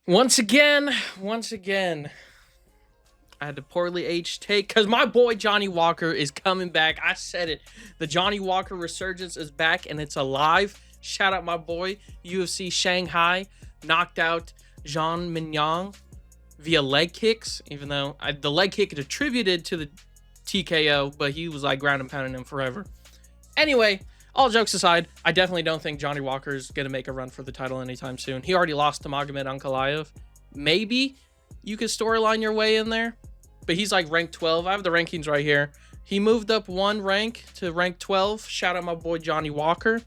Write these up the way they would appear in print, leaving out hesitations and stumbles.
Once again, I had to poorly aged take because my boy Johnny Walker is coming back. I said it. The Johnny Walker resurgence is back and it's alive. Shout out my boy. UFC Shanghai knocked out Jean Mignon via leg kicks, even though the leg kick is attributed to the TKO, but he was like ground and pounding him forever. Anyway, all jokes aside, I definitely don't think Johnny Walker's going to make a run for the title anytime soon. He already lost to Magomed Ankalaev. Maybe you could storyline your way in there, but he's like ranked 12. I have the rankings right here. He moved up one rank to rank 12. Shout out my boy Johnny Walker.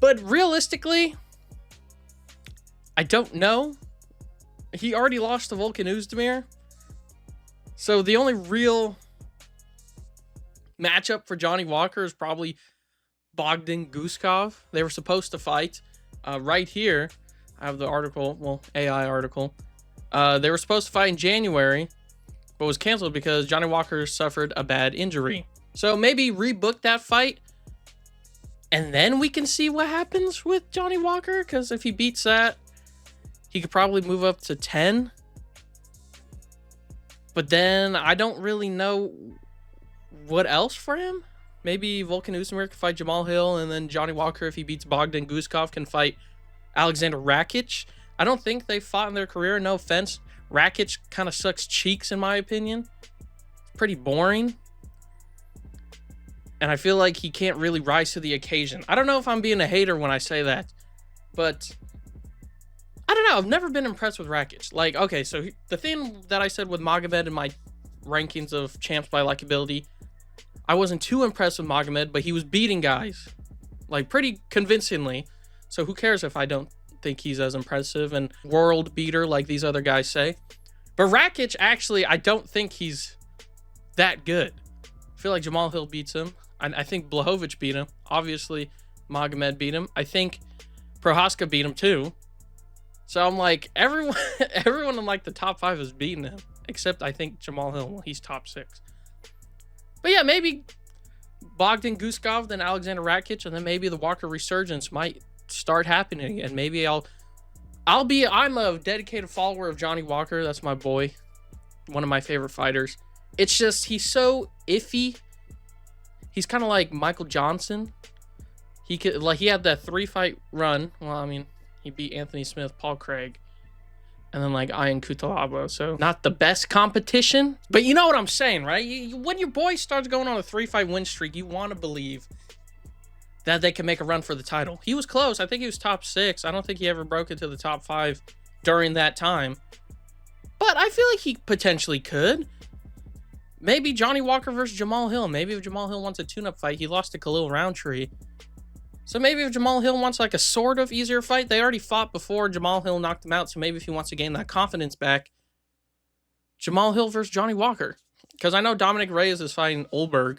But realistically, I don't know. He already lost to Volkan Oezdemir. So the only real matchup for Johnny Walker is probably Bogdan Guskov. They were supposed to fight right here. I have the article, well, AI article. They were supposed to fight in January, but was canceled because Johnny Walker suffered a bad injury. So maybe rebook that fight, and then we can see what happens with Johnny Walker, because if he beats that, he could probably move up to 10. But then I don't really know what else for him. Maybe Volkan Oezdemir can fight Jamal Hill, and then Johnny Walker, if he beats Bogdan Guskov, can fight Alexander Rakic. I don't think they fought in their career, no offense. Rakic kind of sucks cheeks, in my opinion. Pretty boring. And I feel like he can't really rise to the occasion. I don't know if I'm being a hater when I say that, but I don't know. I've never been impressed with Rakic. Like, okay, so the thing that I said with Magomed in my rankings of champs by likability, I wasn't too impressed with Magomed, but he was beating guys, like, pretty convincingly. So who cares if I don't think he's as impressive and world beater like these other guys say. But Rakic, actually, I don't think he's that good. I feel like Jamal Hill beats him. I think Blachowicz beat him. Obviously, Magomed beat him. I think Prohaska beat him too. So I'm like, everyone in like the top 5 is beating him, except I think Jamal Hill. Well, he's top 6. But yeah, maybe Bogdan Guskov, then Alexander Rakic, and then maybe the Walker resurgence might start happening. And maybe I'm a dedicated follower of Johnny Walker. That's my boy, one of my favorite fighters. It's just he's so iffy. He's kind of like Michael Johnson. He had that 3-fight run. Well, I mean, he beat Anthony Smith, Paul Craig, and then like Ian Cutelaba. So not the best competition, but you know what I'm saying, right? When your boy starts going on a 3-fight win streak, you want to believe that they can make a run for the title. He was close. I think he was top 6. I don't think he ever broke into the top 5 during that time, but I feel like he potentially could. Maybe Johnny Walker versus Jamal Hill. Maybe if Jamal Hill wants a tune-up fight, he lost to Khalil Roundtree. So maybe if Jamal Hill wants like a sort of easier fight, they already fought before Jamal Hill knocked him out. So maybe if he wants to gain that confidence back, Jamal Hill versus Johnny Walker. Because I know Dominic Reyes is fighting Olberg.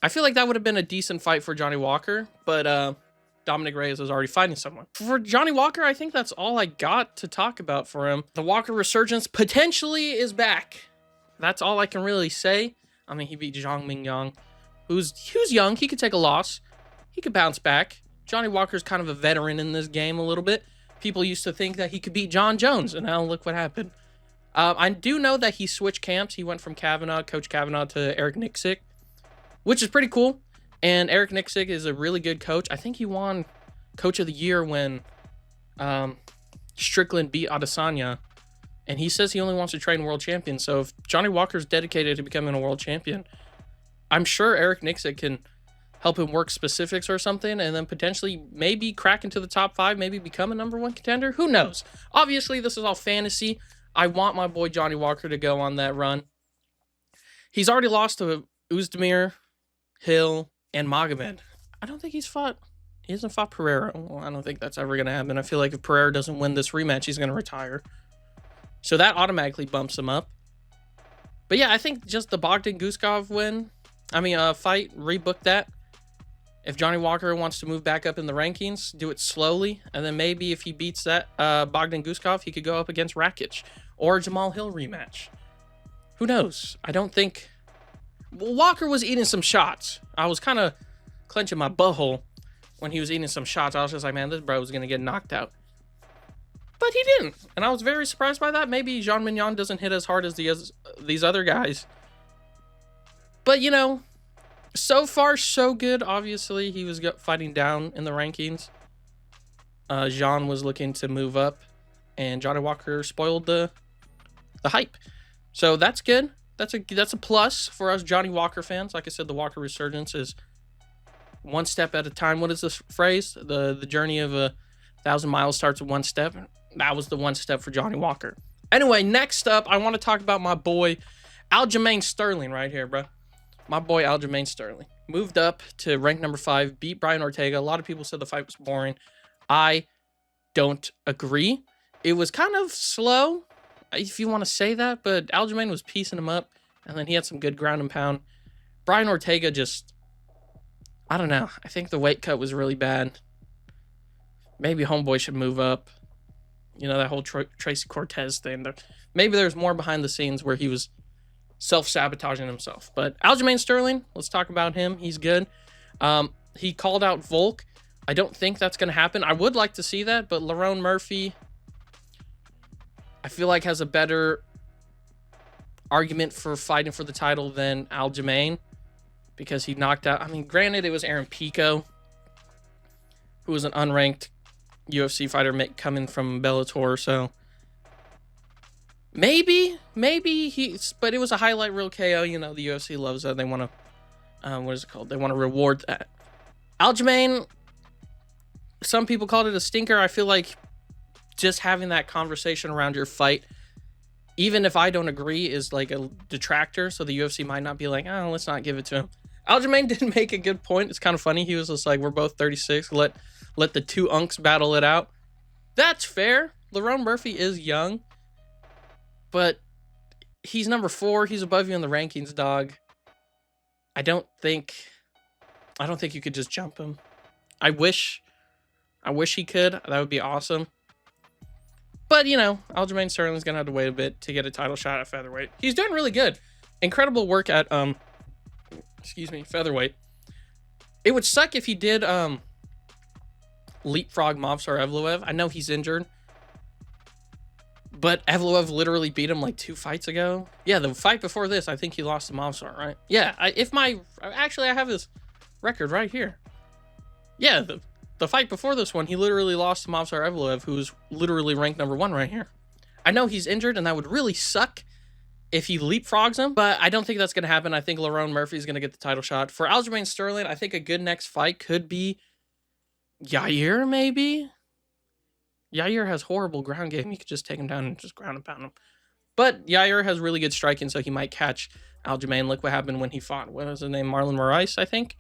I feel like that would have been a decent fight for Johnny Walker, but Dominic Reyes is already fighting someone. For Johnny Walker, I think that's all I got to talk about for him. The Walker resurgence potentially is back. That's all I can really say. I mean, he beat Zhang Mingyang, who's young. He could take a loss. He could bounce back. Johnny Walker's kind of a veteran in this game a little bit. People used to think that he could beat John Jones, and now look what happened. I do know that he switched camps. He went from Coach Kavanaugh to Eric Nixick, which is pretty cool. And Eric Nixick is a really good coach. I think he won Coach of the Year when Strickland beat Adesanya. And he says he only wants to train world champions. So if Johnny Walker's dedicated to becoming a world champion, I'm sure Eric Nixick can help him work specifics or something, and then potentially maybe crack into the top 5, maybe become a number 1 contender. Who knows? Obviously, this is all fantasy. I want my boy Johnny Walker to go on that run. He's already lost to Oezdemir, Hill, and Magomed. I don't think he hasn't fought Pereira. Well, I don't think that's ever going to happen. I feel like if Pereira doesn't win this rematch, he's going to retire. So that automatically bumps him up. But yeah, I think just the Bogdan Guskov fight, rebook that. If Johnny Walker wants to move back up in the rankings, do it slowly. And then maybe if he beats that Bogdan Guskov, he could go up against Rakic or Jamal Hill rematch. Who knows? I don't think... Walker was eating some shots. I was kind of clenching my butthole when he was eating some shots. I was just like, man, this bro is going to get knocked out. but he didn't. And I was very surprised by that. Maybe Jean Mignon doesn't hit as hard as these other guys. But, you know, so far, so good. Obviously, he was fighting down in the rankings. Jean was looking to move up, and Johnny Walker spoiled the hype. So that's good. That's a plus for us Johnny Walker fans. Like I said, the Walker resurgence is one step at a time. What is this phrase? The journey of 1,000 miles starts with one step. That was the one step for Johnny Walker. Anyway, next up, I want to talk about my boy Aljamain Sterling right here, bro. My boy Aljamain Sterling moved up to rank number 5, beat Brian Ortega. A lot of people said the fight was boring. I don't agree. It was kind of slow, if you want to say that, but Aljamain was piecing him up, and then he had some good ground and pound. Brian Ortega just, I don't know. I think the weight cut was really bad. Maybe homeboy should move up. You know, that whole Tracy Cortez thing. Maybe there's more behind the scenes where he was self-sabotaging himself. But Aljamain Sterling, let's talk about him. He's good. He called out Volk. I don't think that's going to happen. I would like to see that, but Lerone Murphy, I feel like, has a better argument for fighting for the title than Aljamain, because he knocked out, I mean, granted, it was Aaron Pico, who was an unranked UFC fighter coming from Bellator, so maybe but it was a highlight reel KO. You know, the UFC loves that. They want to, what is it called? They want to reward that. Aljamain, some people called it a stinker. I feel like just having that conversation around your fight, even if I don't agree, is like a detractor. So the UFC might not be like, oh, let's not give it to him. Aljamain did make a good point. It's kind of funny. He was just like, we're both 36. Let the two unks battle it out. That's fair. Lerone Murphy is young, but he's number 4. He's above you in the rankings, dog. I don't think you could just jump him. I wish he could. That would be awesome. But, you know, Aljamain Sterling's going to have to wait a bit to get a title shot at featherweight. He's doing really good. Incredible work at, featherweight. It would suck if he did, leapfrog Movsar Evloev. I know he's injured, but Evloev literally beat him like 2 fights ago. Yeah, the fight before this, I think he lost to Movsar, right? Yeah, I have his record right here. Yeah, the fight before this one, he literally lost to Movsar Evloev, who's literally ranked number 1 right here. I know he's injured, and that would really suck if he leapfrogs him, but I don't think that's going to happen. I think Lerone Murphy is going to get the title shot. For Aljamain Sterling, I think a good next fight could be Yair, maybe? Yair has horrible ground game. You could just take him down and just ground and pound him. But Yair has really good striking, so he might catch Aljamain. Look what happened when he fought, what was his name, Marlon Moraes, I think?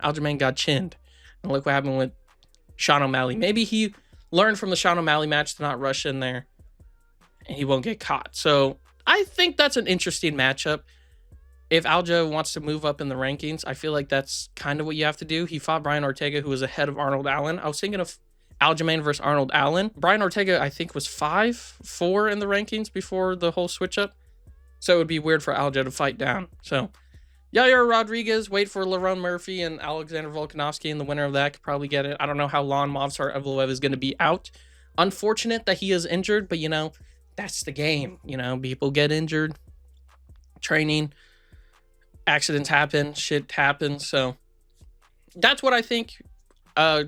Aljamain got chinned. And look what happened with Sean O'Malley. Maybe he learned from the Sean O'Malley match to not rush in there, and he won't get caught. So I think that's an interesting matchup. If Aljo wants to move up in the rankings, I feel like that's kind of what you have to do. He fought Brian Ortega, who was ahead of Arnold Allen. I was thinking of Aljamain versus Arnold Allen. Brian Ortega, I think, was 5-4 in the rankings before the whole switch up. So it would be weird for Aljo to fight down. So Yair Rodriguez, wait for Lerone Murphy and Alexander Volkanovski, and the winner of that could probably get it. I don't know how long Movsar Evloev is going to be out. Unfortunate that he is injured, but, you know, that's the game. You know, people get injured, training, accidents happen, shit happens. So that's what I think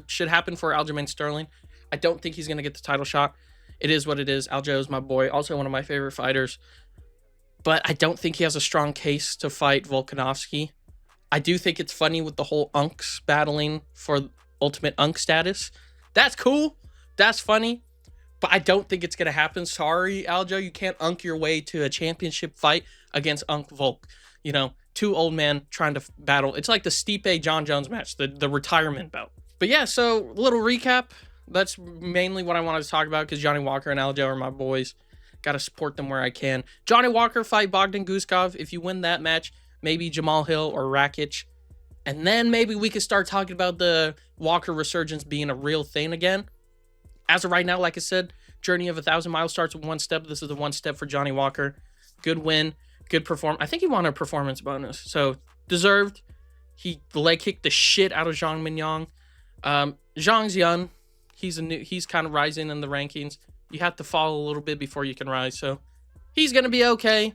should happen for Aljamain Sterling. I don't think he's going to get the title shot. It is what it is. Aljo is my boy, also one of my favorite fighters. But I don't think he has a strong case to fight Volkanovski. I do think it's funny with the whole unks battling for ultimate unk status. That's cool. That's funny. But I don't think it's going to happen. Sorry, Aljo. You can't unk your way to a championship fight against Unk Volk. You know, 2 old men trying to battle. It's like the Stipe John Jones match, the retirement bout. But yeah, so little recap. That's mainly what I wanted to talk about, because Johnny Walker and Aljo are my boys. Got to support them where I can. Johnny Walker fight Bogdan Guskov. If you win that match, maybe Jamal Hill or Rakic. And then maybe we could start talking about the Walker resurgence being a real thing again. As of right now, like I said, journey of 1,000 miles starts with 1 step. This is the 1 step for Johnny Walker. Good win. Good perform. I think he won a performance bonus. So, deserved. He leg kicked the shit out of Jean Mignon. Zhang's young. He's kind of rising in the rankings. You have to fall a little bit before you can rise. So he's going to be okay.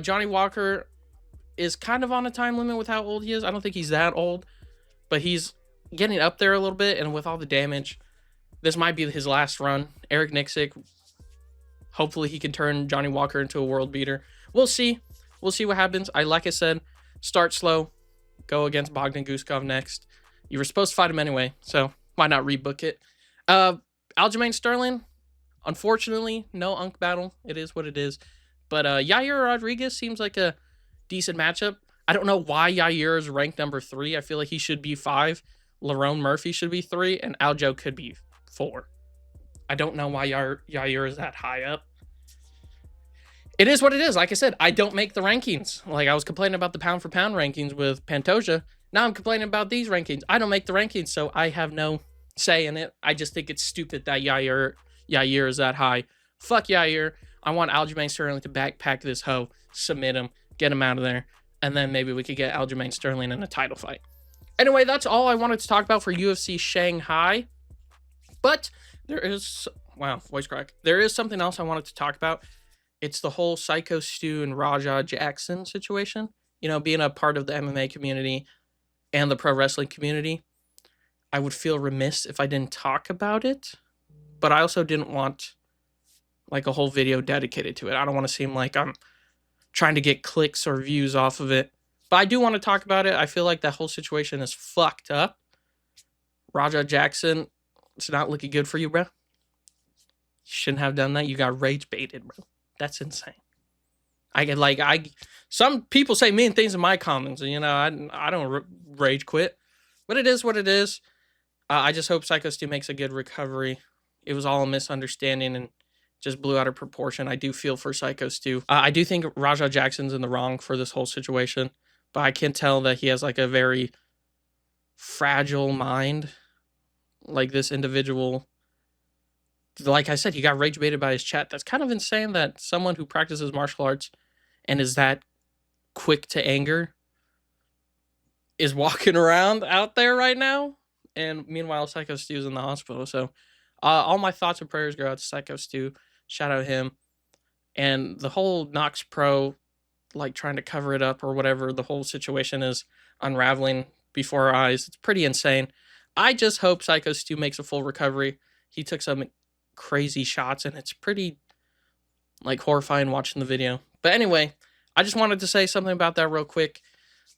Johnny Walker is kind of on a time limit with how old he is. I don't think he's that old, but he's getting up there a little bit. And with all the damage, this might be his last run. Eric Nixick, hopefully he can turn Johnny Walker into a world beater. We'll see. We'll see what happens. Like I said, start slow. Go against Bogdan Guskov next. You were supposed to fight him anyway, so why not rebook it? Aljamain Sterling, unfortunately, no Unk battle. It is what it is. But Yair Rodriguez seems like a decent matchup. I don't know why Yair is ranked number 3. I feel like he should be 5. Lerone Murphy should be 3, and Aljo could be 4. I don't know why Yair is that high up. It is what it is. Like I said, I don't make the rankings. Like I was complaining about the pound for pound rankings with Pantoja. Now I'm complaining about these rankings. I don't make the rankings, so I have no say in it. I just think it's stupid that Yair is that high. Fuck Yair. I want Aljamain Sterling to backpack this hoe, submit him, get him out of there, and then maybe we could get Aljamain Sterling in a title fight. Anyway, that's all I wanted to talk about for UFC Shanghai. But there is, wow, voice crack. There is something else I wanted to talk about. It's the whole Psycho Stu and Raja Jackson situation. You know, being a part of the MMA community and the pro wrestling community, I would feel remiss if I didn't talk about it. But I also didn't want like a whole video dedicated to it. I don't want to seem like I'm trying to get clicks or views off of it. But I do want to talk about it. I feel like that whole situation is fucked up. Raja Jackson, it's not looking good for you, bro. You shouldn't have done that. You got rage baited, bro. That's insane. Some people say mean things in my comments, and you know, I don't rage quit, but it is what it is. I just hope Psycho Stu makes a good recovery. It was all a misunderstanding and just blew out of proportion. I do feel for Psycho Stu. I do think Raja Jackson's in the wrong for this whole situation, but I can tell that he has like a very fragile mind. Like this individual, like I said, he got rage baited by his chat. That's kind of insane that someone who practices martial arts and is that quick to anger is walking around out there right now. And meanwhile, Psycho Stu's in the hospital. So all my thoughts and prayers go out to Psycho Stu. Shout out him. And the whole Nox Pro, like trying to cover it up or whatever, the whole situation is unraveling before our eyes. It's pretty insane. I just hope Psycho Stu makes a full recovery. He took some crazy shots, and it's pretty like horrifying watching the video. But anyway, I just wanted to say something about that real quick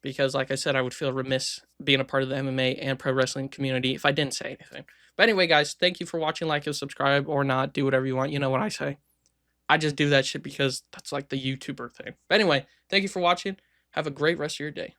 because, like I said, I would feel remiss being a part of the MMA and pro wrestling community if I didn't say anything. But anyway, guys, thank you for watching. Like and subscribe or not. Do whatever you want. You know what I say. I just do that shit because that's like the YouTuber thing. But anyway, thank you for watching. Have a great rest of your day.